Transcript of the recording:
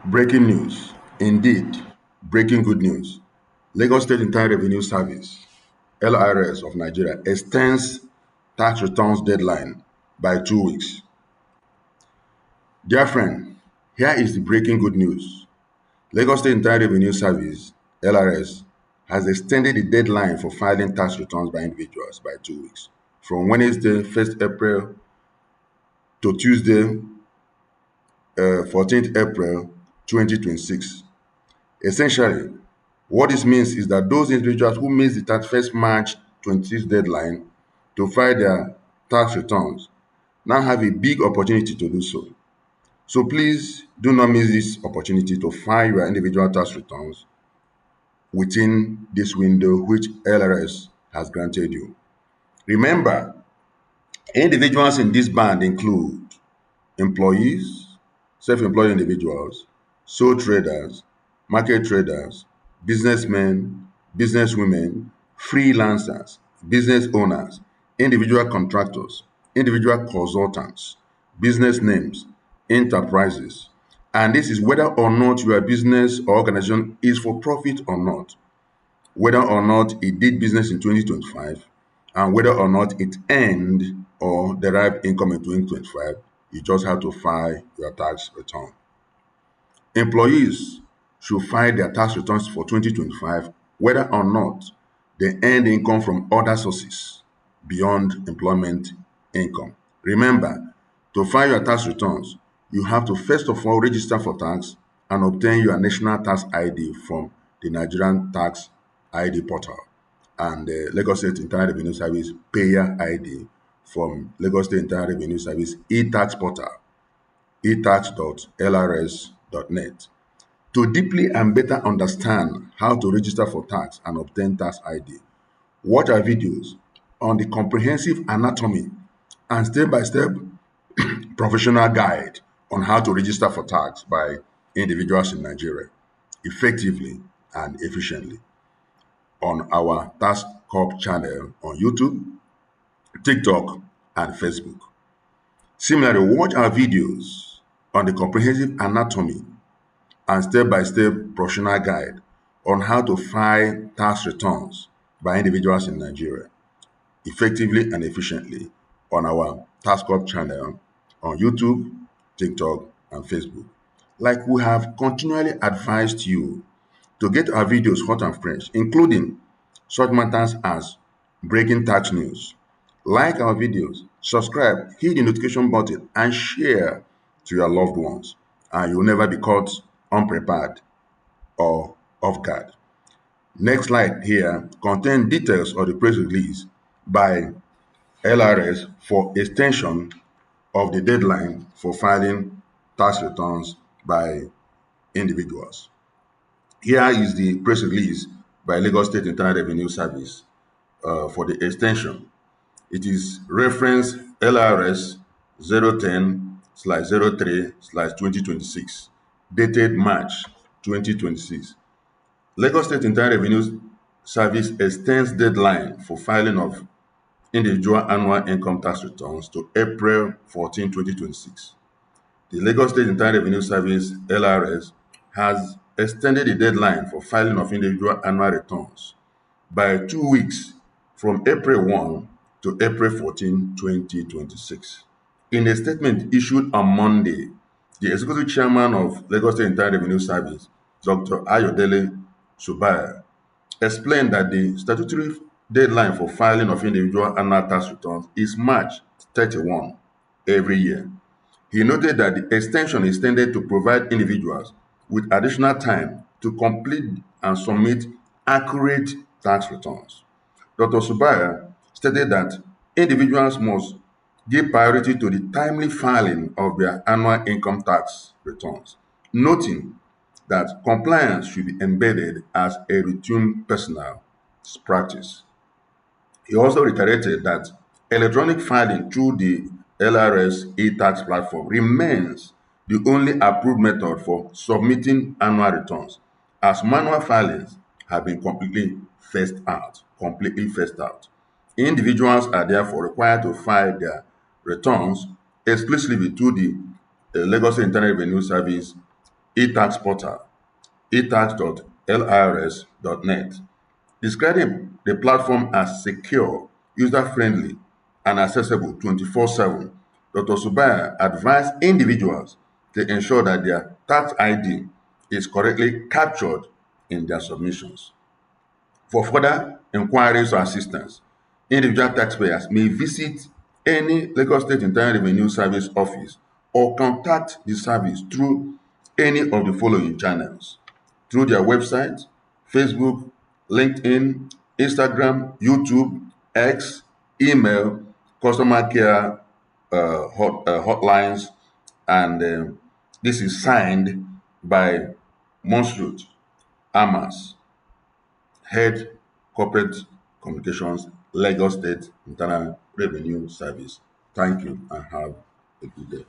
Breaking news. Indeed, breaking good news. Lagos State Internal Revenue Service, LIRS of Nigeria, extends tax returns deadline by 2 weeks. Dear friend, here is the breaking good news. Lagos State Internal Revenue Service, LIRS, has extended the deadline for filing tax returns by individuals by 2 weeks, from Wednesday, 1st April to Tuesday, 14th April 2026. Essentially, what this means is that those individuals who miss the 31st March 26 deadline to file their tax returns now have a big opportunity to do so. So please do not miss this opportunity to file your individual tax returns within this window which LRS has granted you. Remember, individuals in this band include employees, self-employed individuals, sole traders, market traders, businessmen, businesswomen, freelancers, business owners, individual contractors, individual consultants, business names, enterprises. And this is whether or not your business or organization is for profit or not, whether or not it did business in 2025, and whether or not it earned or derived income in 2025, you just have to file your tax return. Employees should file their tax returns for 2025 whether or not they earned income from other sources beyond employment income. Remember, to file your tax returns, you have to first of all register for tax and obtain your national tax ID from the Nigerian Tax ID portal and the Lagos State Internal Revenue Service payer ID from Lagos State Internal Revenue Service e-tax portal, etax.lrs.net. To deeply and better understand how to register for tax and obtain tax ID, watch our videos on the comprehensive anatomy and step-by-step professional guide on how to register for tax by individuals in Nigeria effectively and efficiently on our Taxcorp channel on YouTube, TikTok, and Facebook. Similarly, watch our videos on the comprehensive anatomy and step-by-step professional guide on how to file tax returns by individuals in Nigeria effectively and efficiently on our Taxcorp channel on YouTube, TikTok, and Facebook. Like we have continually advised you to get our videos hot and fresh, including such matters as breaking tax news. Like our videos, subscribe, hit the notification button, and share to your loved ones, and you'll never be caught unprepared or off guard. Next slide here contains details of the press release by LRS for extension of the deadline for filing tax returns by individuals. Here is the press release by Lagos State Internal Revenue Service for the extension. It is reference LRS 010/03/2026, dated March 2026. Lagos State Internal Revenue Service extends deadline for filing of individual annual income tax returns to April 14, 2026. The Lagos State Internal Revenue Service (LRS) has extended the deadline for filing of individual annual returns by 2 weeks from April 1 to April 14, 2026. In a statement issued on Monday, the Executive Chairman of Lagos State Internal Revenue Service, Dr. Ayodele Subaya, explained that the statutory deadline for filing of individual annual tax returns is March 31 every year. He noted that the extension is intended to provide individuals with additional time to complete and submit accurate tax returns. Dr. Subaya stated that individuals must give priority to the timely filing of their annual income tax returns, noting that compliance should be embedded as a routine personal practice. He also reiterated that electronic filing through the LRS e-tax platform remains the only approved method for submitting annual returns, as manual filings have been completely phased out. Individuals are therefore required to file their returns exclusively through the Lagos Internal Revenue Service e-tax portal, etax.lirs.net, describing the platform as secure, user-friendly, and accessible 24/7. Dr. Subaya advised individuals to ensure that their tax ID is correctly captured in their submissions. For further inquiries or assistance, individual taxpayers may visit any Lagos State Internal Revenue Service office or contact the service through any of the following channels: through their website, Facebook, LinkedIn, Instagram, YouTube, X, email, customer care hotlines, and this is signed by Monsrut Amas, Head Corporate Communications, Lagos State Internal Revenue Service. Thank you and have a good day.